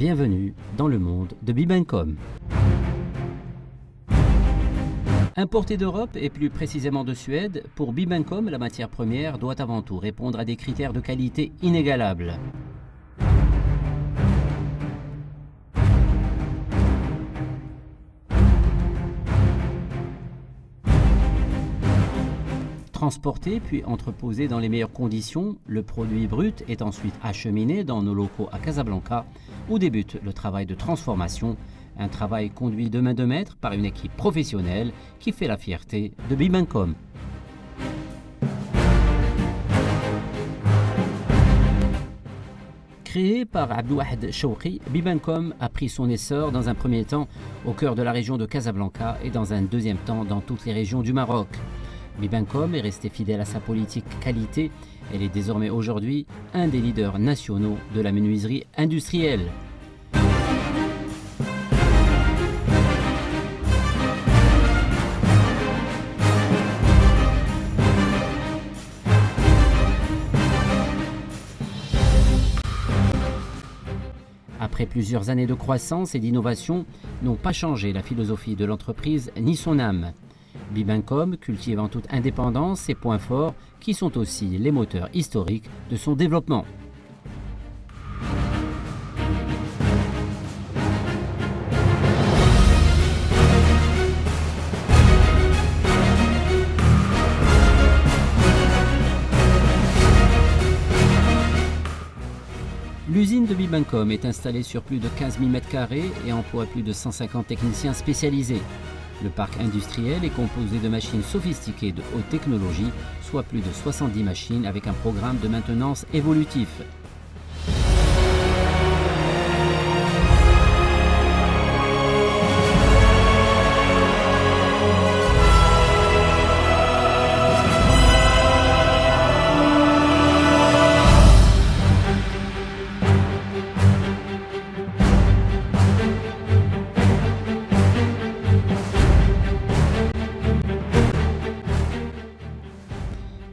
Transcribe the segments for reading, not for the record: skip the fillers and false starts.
Bienvenue dans le monde de Bibencom. Importée d'Europe et plus précisément de Suède, pour Bibencom, la matière première doit avant tout répondre à des critères de qualité inégalables. Transporté puis entreposé dans les meilleures conditions, le produit brut est ensuite acheminé dans nos locaux à Casablanca, où débute le travail de transformation, un travail conduit de main de maître par une équipe professionnelle qui fait la fierté de Bibencom. Créé par Abdouahed Chouki, Bibencom a pris son essor dans un premier temps au cœur de la région de Casablanca et dans un deuxième temps dans toutes les régions du Maroc. Bibencom est resté fidèle à sa politique qualité. Elle est désormais aujourd'hui un des leaders nationaux de la menuiserie industrielle. Après plusieurs années de croissance et d'innovation, n'ont pas changé la philosophie de l'entreprise ni son âme. Bibencom cultive en toute indépendance ses points forts qui sont aussi les moteurs historiques de son développement. L'usine de Bibencom est installée sur plus de 15 000 m² et emploie plus de 150 techniciens spécialisés. Le parc industriel est composé de machines sophistiquées de haute technologie, soit plus de 70 machines avec un programme de maintenance évolutif.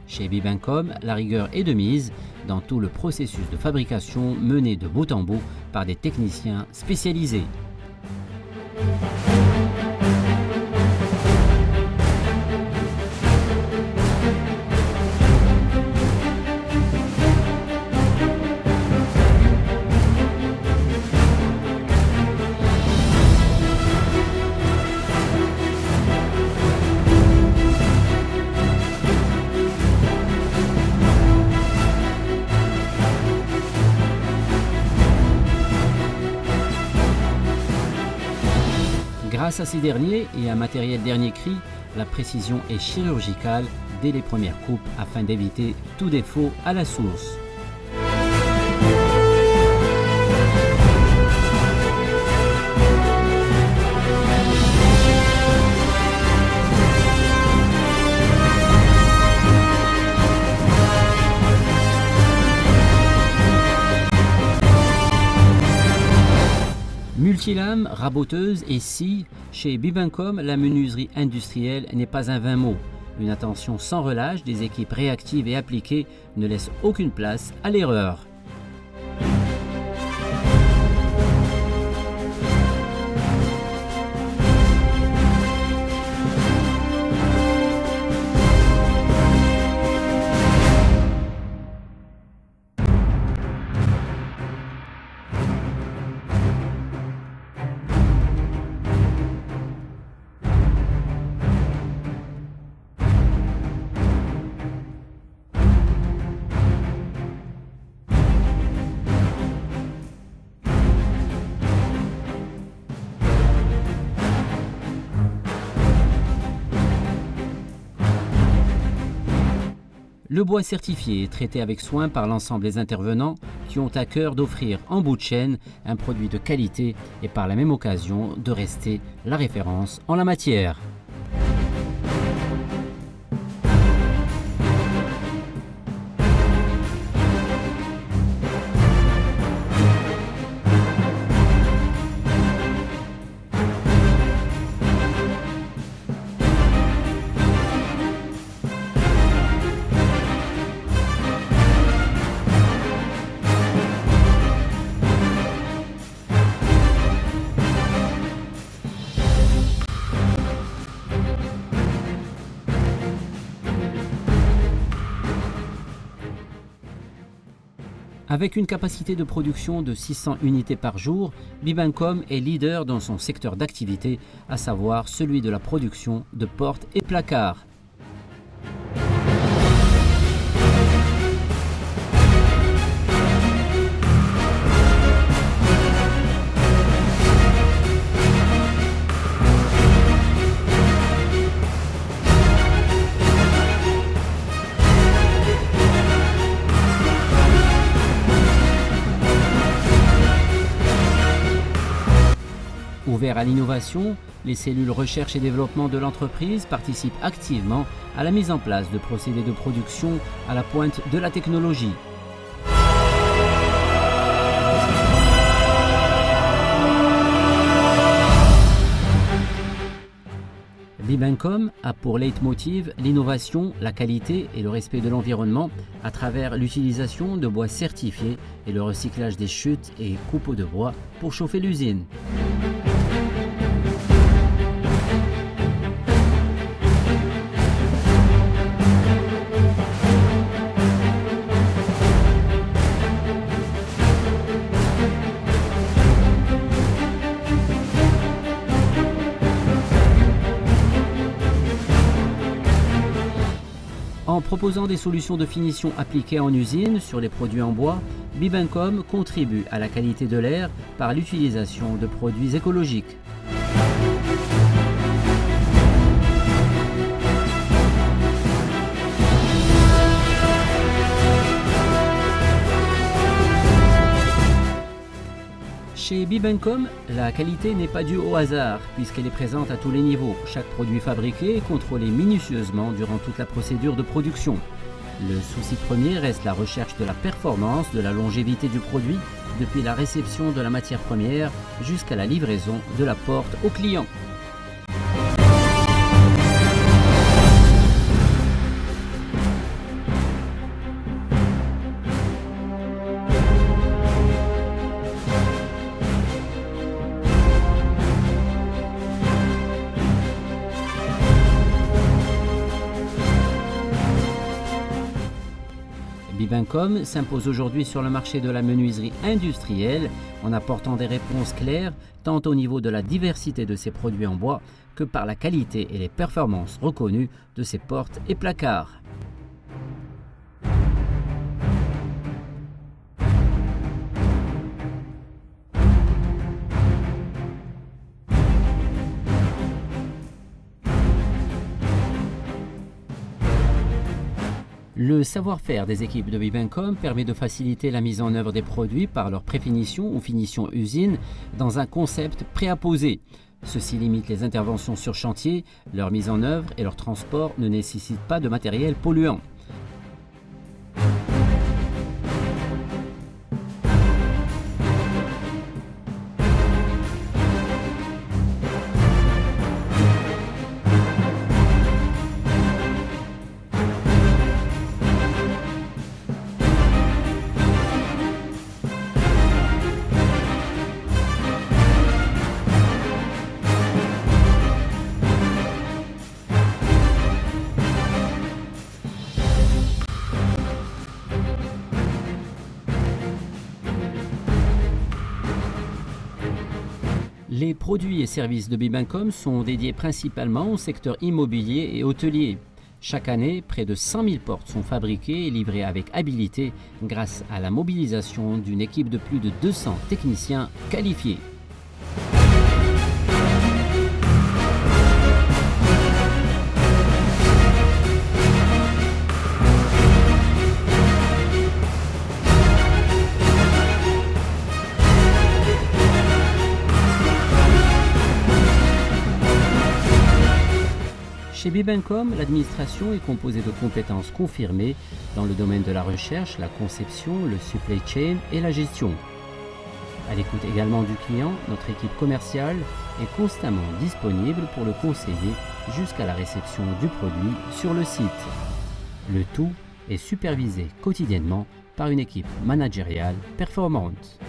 Chez Bibencom, la rigueur est de mise dans tout le processus de fabrication mené de bout en bout par des techniciens spécialisés. Grâce à ces derniers et à un matériel dernier cri, la précision est chirurgicale dès les premières coupes afin d'éviter tout défaut à la source. Multilame, raboteuse et scie, chez Bibencom, la menuiserie industrielle n'est pas un vain mot. Une attention sans relâche des équipes réactives et appliquées ne laisse aucune place à l'erreur. Le bois certifié est traité avec soin par l'ensemble des intervenants qui ont à cœur d'offrir en bout de chaîne un produit de qualité et par la même occasion de rester la référence en la matière. Avec une capacité de production de 600 unités par jour, Bibancom est leader dans son secteur d'activité, à savoir celui de la production de portes et placards. Ouverts à l'innovation, les cellules recherche et développement de l'entreprise participent activement à la mise en place de procédés de production à la pointe de la technologie. Bibancom a pour leitmotiv l'innovation, la qualité et le respect de l'environnement à travers l'utilisation de bois certifiés et le recyclage des chutes et coupeaux de bois pour chauffer l'usine. En proposant des solutions de finition appliquées en usine sur les produits en bois, Bibancom contribue à la qualité de l'air par l'utilisation de produits écologiques. Chez Bibancom, la qualité n'est pas due au hasard, puisqu'elle est présente à tous les niveaux. Chaque produit fabriqué est contrôlé minutieusement durant toute la procédure de production. Le souci premier reste la recherche de la performance, de la longévité du produit, depuis la réception de la matière première jusqu'à la livraison de la porte au client. Bibancom s'impose aujourd'hui sur le marché de la menuiserie industrielle en apportant des réponses claires tant au niveau de la diversité de ses produits en bois que par la qualité et les performances reconnues de ses portes et placards. Le savoir-faire des équipes de Bibancom permet de faciliter la mise en œuvre des produits par leur préfinition ou finition usine dans un concept préapposé. Ceci limite les interventions sur chantier, leur mise en œuvre et leur transport ne nécessitent pas de matériel polluant. Les produits et services de Bibancom sont dédiés principalement au secteur immobilier et hôtelier. Chaque année, près de 100 000 portes sont fabriquées et livrées avec habileté grâce à la mobilisation d'une équipe de plus de 200 techniciens qualifiés. Chez Bibancom, l'administration est composée de compétences confirmées dans le domaine de la recherche, la conception, le supply chain et la gestion. À l'écoute également du client, notre équipe commerciale est constamment disponible pour le conseiller jusqu'à la réception du produit sur le site. Le tout est supervisé quotidiennement par une équipe managériale performante.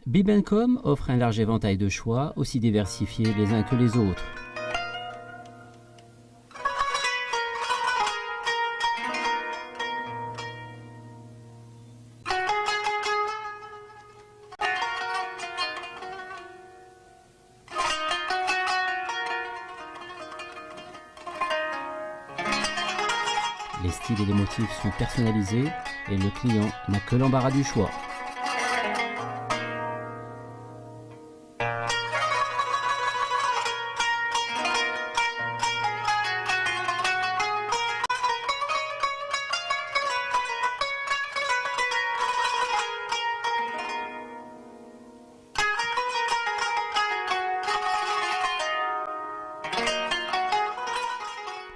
Bibencom offre un large éventail de choix, aussi diversifiés les uns que les autres. Les styles et les motifs sont personnalisés et le client n'a que l'embarras du choix.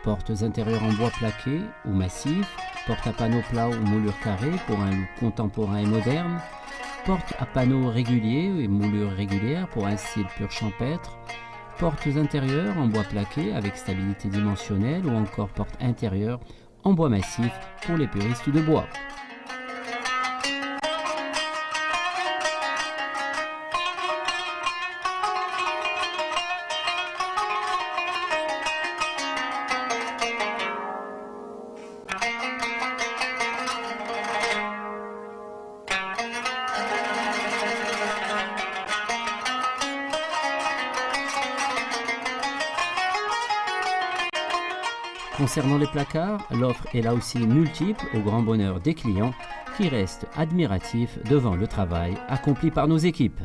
Portes intérieures en bois plaqué ou massif, portes à panneaux plats ou moulures carrées pour un look contemporain et moderne, portes à panneaux réguliers et moulures régulières pour un style pur champêtre, portes intérieures en bois plaqué avec stabilité dimensionnelle ou encore portes intérieures en bois massif pour les puristes de bois. Concernant les placards, l'offre est là aussi multiple au grand bonheur des clients qui restent admiratifs devant le travail accompli par nos équipes.